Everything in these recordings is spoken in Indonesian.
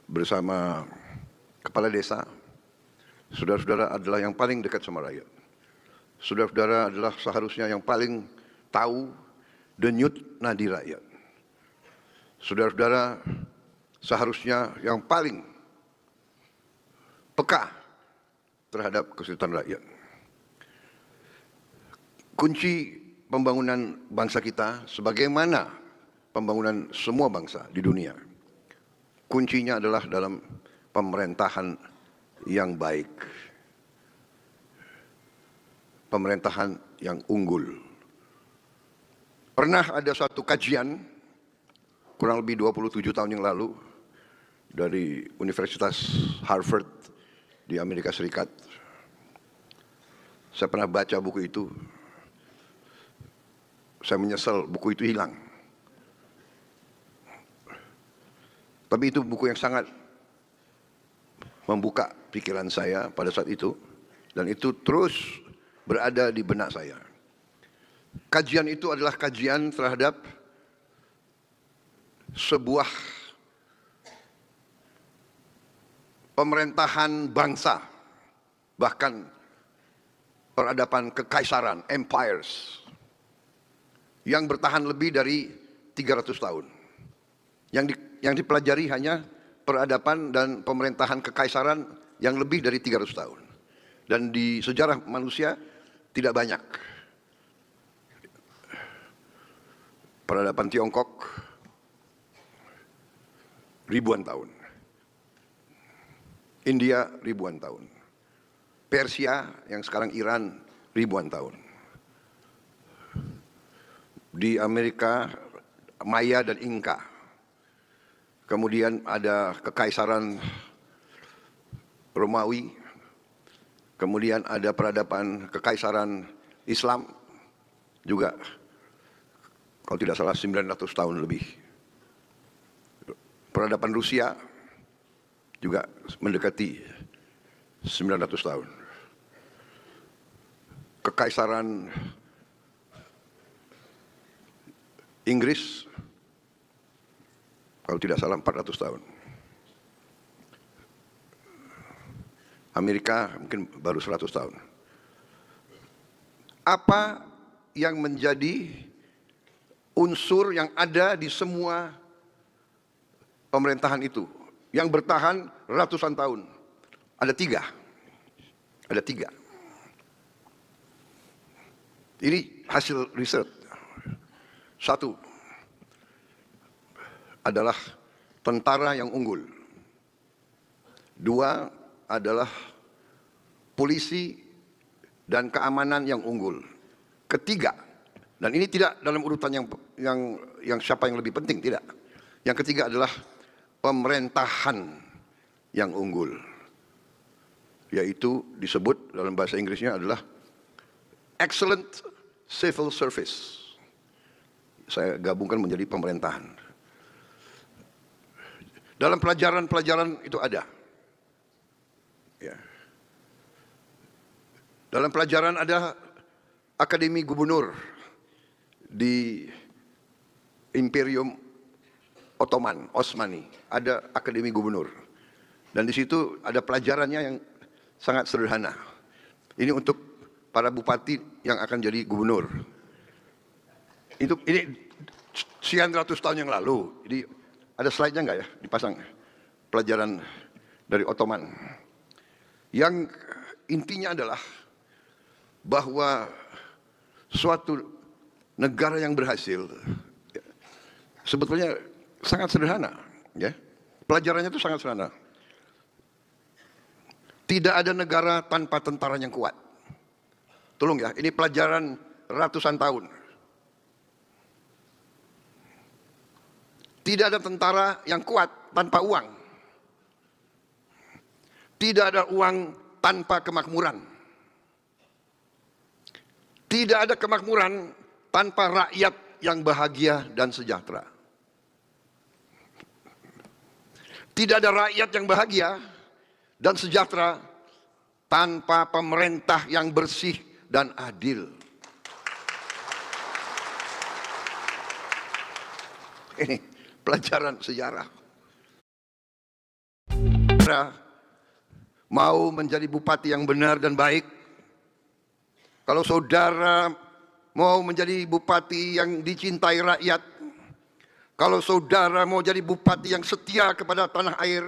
bersama kepala desa, saudara-saudara adalah yang paling dekat sama rakyat. Saudara-saudara adalah seharusnya yang paling tahu denyut nadi rakyat. Saudara-saudara seharusnya yang paling peka terhadap kesulitan rakyat. Kunci pembangunan bangsa kita, sebagaimana pembangunan semua bangsa di dunia, kuncinya adalah dalam pemerintahan yang baik, pemerintahan yang unggul. Pernah ada satu kajian kurang lebih 27 tahun yang lalu dari Universitas Harvard di Amerika Serikat. Saya pernah baca buku itu. Saya menyesal buku itu hilang. Tapi itu buku yang sangat membuka pikiran saya pada saat itu, dan itu terus berada di benak saya. Kajian itu adalah kajian terhadap sebuah pemerintahan bangsa, bahkan peradaban kekaisaran, empires, yang bertahan lebih dari 300 tahun. Yang dipelajari hanya peradaban dan pemerintahan kekaisaran yang lebih dari 300 tahun. Dan di sejarah manusia tidak banyak. Peradaban Tiongkok ribuan tahun. India ribuan tahun. Persia yang sekarang Iran ribuan tahun. Di Amerika Maya dan Inka. Kemudian ada kekaisaran Romawi. Kemudian ada peradaban kekaisaran Islam juga, kalau tidak salah 900 tahun lebih. Peradaban Rusia juga mendekati 900 tahun. Kekaisaran Inggris kalau tidak salah 400 tahun. Amerika mungkin baru 100 tahun. Apa yang menjadi unsur yang ada di semua pemerintahan itu, yang bertahan ratusan tahun? Ada tiga. Ada tiga. Ini hasil riset. Satu adalah tentara yang unggul. Dua adalah polisi dan keamanan yang unggul. Ketiga, dan ini tidak dalam urutan yang siapa yang lebih penting, tidak. Yang ketiga adalah pemerintahan yang unggul, yaitu disebut dalam bahasa Inggrisnya adalah excellent civil service. Saya gabungkan menjadi pemerintahan. Dalam pelajaran-pelajaran itu ada. Ya. Dalam pelajaran ada Akademi Gubernur di Imperium Ottoman, Osmani. Ada Akademi Gubernur. Dan di situ ada pelajarannya yang sangat sederhana. Ini untuk para bupati yang akan jadi gubernur. Ini sekian ratus tahun yang lalu. Jadi ada slide-nya enggak ya? Dipasang pelajaran dari Ottoman. Yang intinya adalah bahwa suatu negara yang berhasil sebetulnya sangat sederhana, ya. Pelajarannya itu sangat sederhana. Tidak ada negara tanpa tentara yang kuat. Tolong ya, ini pelajaran ratusan tahun. Tidak ada tentara yang kuat tanpa uang. Tidak ada uang tanpa kemakmuran. Tidak ada kemakmuran tanpa rakyat yang bahagia dan sejahtera. Tidak ada rakyat yang bahagia dan sejahtera tanpa pemerintah yang bersih dan adil. Ini pelajaran sejarah. mau menjadi bupati yang benar dan baik, kalau saudara mau menjadi bupati yang dicintai rakyat, kalau saudara mau jadi bupati yang setia kepada tanah air,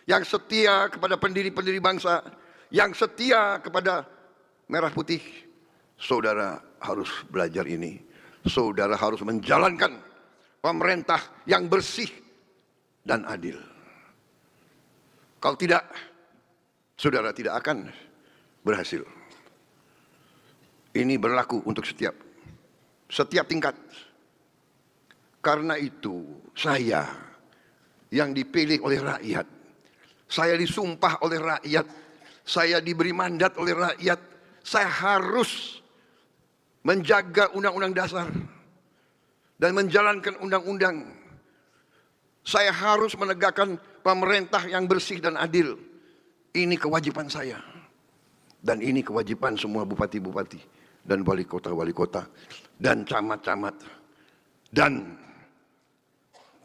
yang setia kepada pendiri-pendiri bangsa, yang setia kepada merah putih, saudara harus belajar ini. Saudara harus menjalankan pemerintah yang bersih dan adil. Kalau tidak, saudara tidak akan berhasil. Ini berlaku untuk setiap tingkat. Karena itu saya yang dipilih oleh rakyat, saya disumpah oleh rakyat, saya diberi mandat oleh rakyat, saya harus menjaga undang-undang dasar dan menjalankan undang-undang. Saya harus menegakkan pemerintah yang bersih dan adil. Ini kewajiban saya. Dan ini kewajiban semua bupati-bupati dan wali kota dan camat-camat dan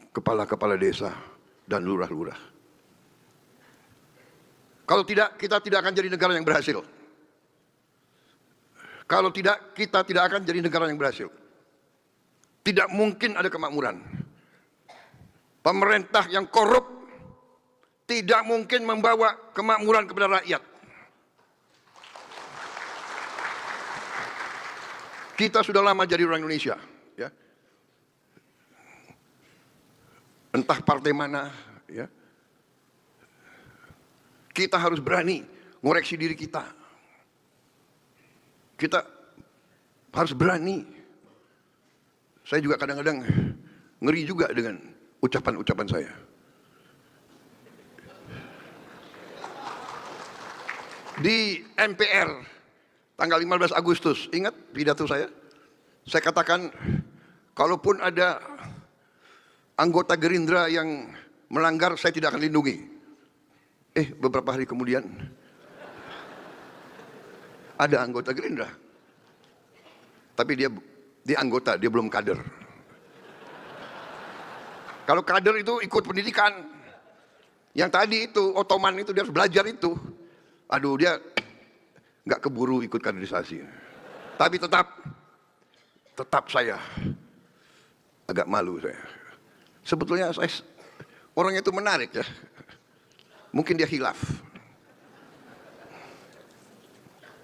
kepala-kepala desa dan lurah-lurah. Kalau tidak, kita tidak akan jadi negara yang berhasil. Kalau tidak, kita tidak akan jadi negara yang berhasil. Tidak mungkin ada kemakmuran. Pemerintah yang korup tidak mungkin membawa kemakmuran kepada rakyat. Kita sudah lama jadi orang Indonesia, ya. Entah partai mana, ya. Kita harus berani ngoreksi diri kita. Kita harus berani. Saya juga kadang-kadang ngeri juga dengan ucapan-ucapan saya. Di MPR tanggal 15 Agustus, ingat pidato saya? Saya katakan, kalaupun ada anggota Gerindra yang melanggar, saya tidak akan lindungi. Beberapa hari kemudian ada anggota Gerindra, tapi dia anggota, dia belum kader. Kalau kader itu ikut pendidikan. Yang tadi itu Ottoman itu dia harus belajar itu. Aduh, dia nggak keburu ikut kaderisasi. Tapi tetap saya agak malu saya. Sebetulnya saya orangnya itu menarik ya. Mungkin dia khilaf.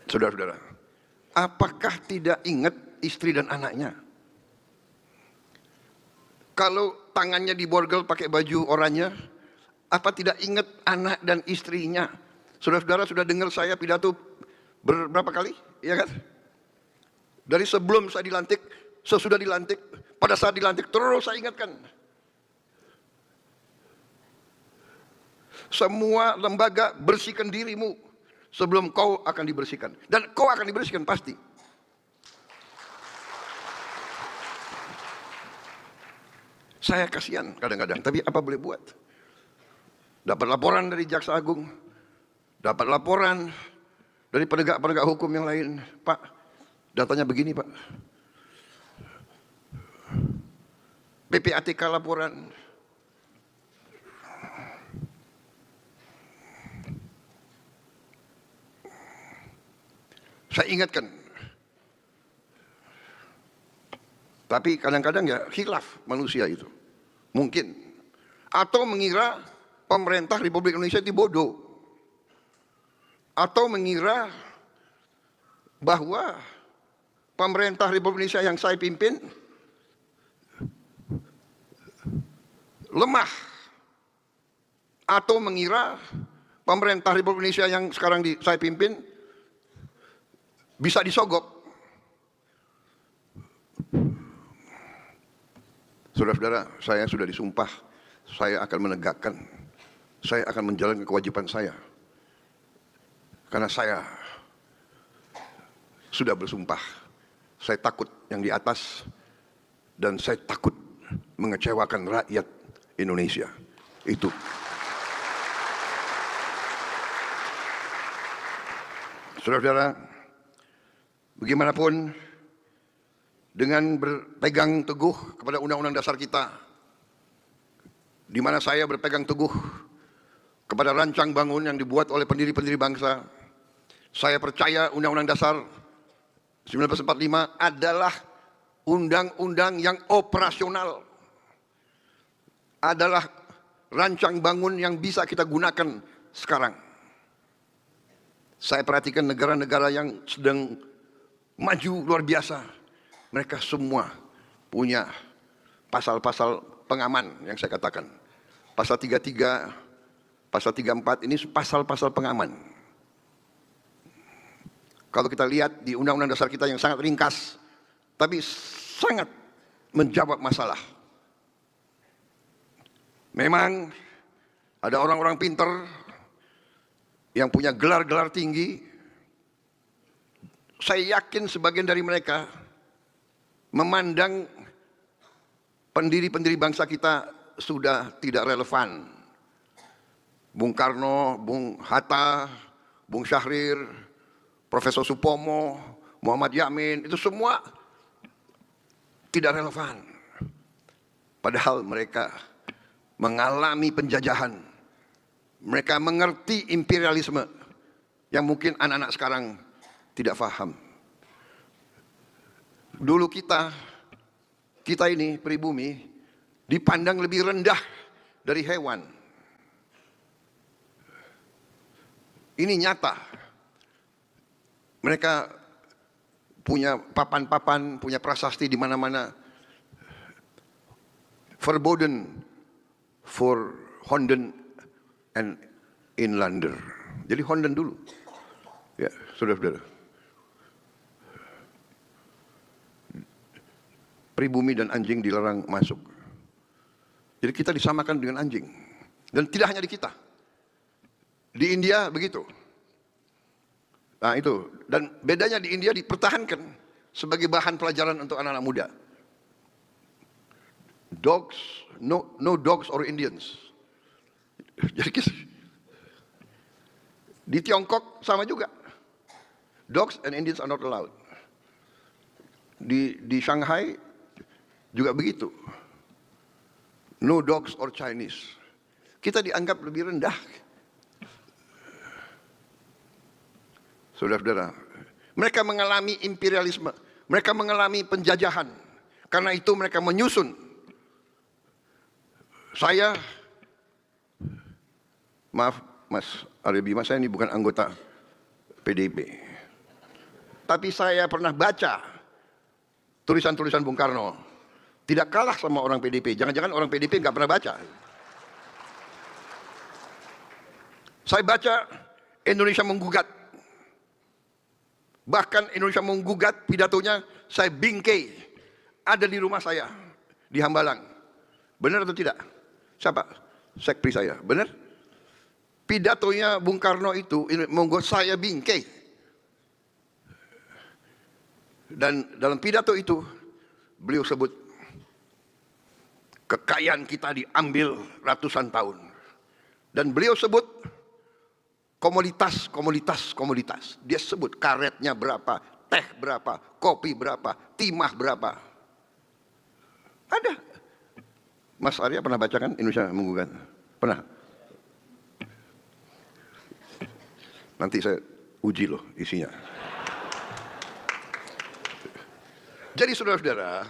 Saudara-saudara, apakah tidak ingat istri dan anaknya? Kalau tangannya diborgol pakai baju oranye, apa tidak ingat anak dan istrinya? Saudara-saudara sudah dengar saya pidato berapa kali? Ya kan? Dari sebelum saya dilantik, sesudah dilantik, pada saat dilantik, terus saya ingatkan. Semua lembaga bersihkan dirimu sebelum kau akan dibersihkan. Dan kau akan dibersihkan pasti. Saya kasihan kadang-kadang, tapi apa boleh buat? Dapat laporan dari Jaksa Agung, dapat laporan dari penegak-penegak hukum yang lain. Pak, datanya begini Pak. PPATK laporan. Saya ingatkan. Tapi kadang-kadang ya khilaf manusia itu. Mungkin. Atau mengira pemerintah Republik Indonesia itu bodoh. Atau mengira bahwa pemerintah Republik Indonesia yang saya pimpin lemah. Atau mengira pemerintah Republik Indonesia yang sekarang saya pimpin bisa disogok. Saudara-saudara, saya sudah disumpah, saya akan menegakkan, saya akan menjalankan kewajiban saya. Karena saya sudah bersumpah, saya takut yang di atas, dan saya takut mengecewakan rakyat Indonesia. Itu. Saudara-saudara, bagaimanapun, dengan berpegang teguh kepada undang-undang dasar kita, di mana saya berpegang teguh kepada rancang bangun yang dibuat oleh pendiri-pendiri bangsa. Saya percaya Undang-Undang Dasar 1945 adalah undang-undang yang operasional, adalah rancang bangun yang bisa kita gunakan sekarang. Saya perhatikan negara-negara yang sedang maju luar biasa, mereka semua punya pasal-pasal pengaman yang saya katakan. Pasal 33, pasal 34 ini pasal-pasal pengaman. Kalau kita lihat di Undang-Undang Dasar kita yang sangat ringkas, tapi sangat menjawab masalah. Memang ada orang-orang pinter yang punya gelar-gelar tinggi. Saya yakin sebagian dari mereka memandang pendiri-pendiri bangsa kita sudah tidak relevan. Bung Karno, Bung Hatta, Bung Syahrir, Profesor Supomo, Muhammad Yamin, itu semua tidak relevan. Padahal mereka mengalami penjajahan. Mereka mengerti imperialisme yang mungkin anak-anak sekarang tidak paham. Dulu kita ini pribumi dipandang lebih rendah dari hewan. Ini nyata. Mereka punya papan-papan, punya prasasti di mana-mana. Verboden for Honden and Inlander. Jadi Honden dulu. Ya, saudara-saudara. Pribumi dan anjing dilarang masuk. Jadi kita disamakan dengan anjing. Dan tidak hanya di kita. Di India begitu. Nah itu, dan bedanya di India dipertahankan sebagai bahan pelajaran untuk anak-anak muda. Dogs, no dogs or Indians. Jadi di Tiongkok sama juga. Dogs and Indians are not allowed. Di Shanghai juga begitu. No dogs or Chinese. Kita dianggap lebih rendah. Saudara-saudara, mereka mengalami imperialisme, mereka mengalami penjajahan. Karena itu mereka menyusun. Saya, maaf Mas Arya Bima, saya ini bukan anggota PDIP. Tapi saya pernah baca tulisan-tulisan Bung Karno. Tidak kalah sama orang PDIP. Jangan-jangan orang PDIP nggak pernah baca. Saya baca Indonesia menggugat. Bahkan Indonesia menggugat pidatonya, saya bingkai. Ada di rumah saya, di Hambalang. Benar atau tidak? Siapa? Sekpri saya. Benar? Pidatonya Bung Karno itu monggo saya bingkai. Dan dalam pidato itu, beliau sebut, kekayaan kita diambil ratusan tahun. Dan beliau sebut, komoditas. Dia sebut karetnya berapa, teh berapa, kopi berapa, timah berapa. Ada. Mas Arya pernah baca kan Indonesia Menggugat? Pernah? Nanti saya uji loh isinya. Jadi saudara-saudara,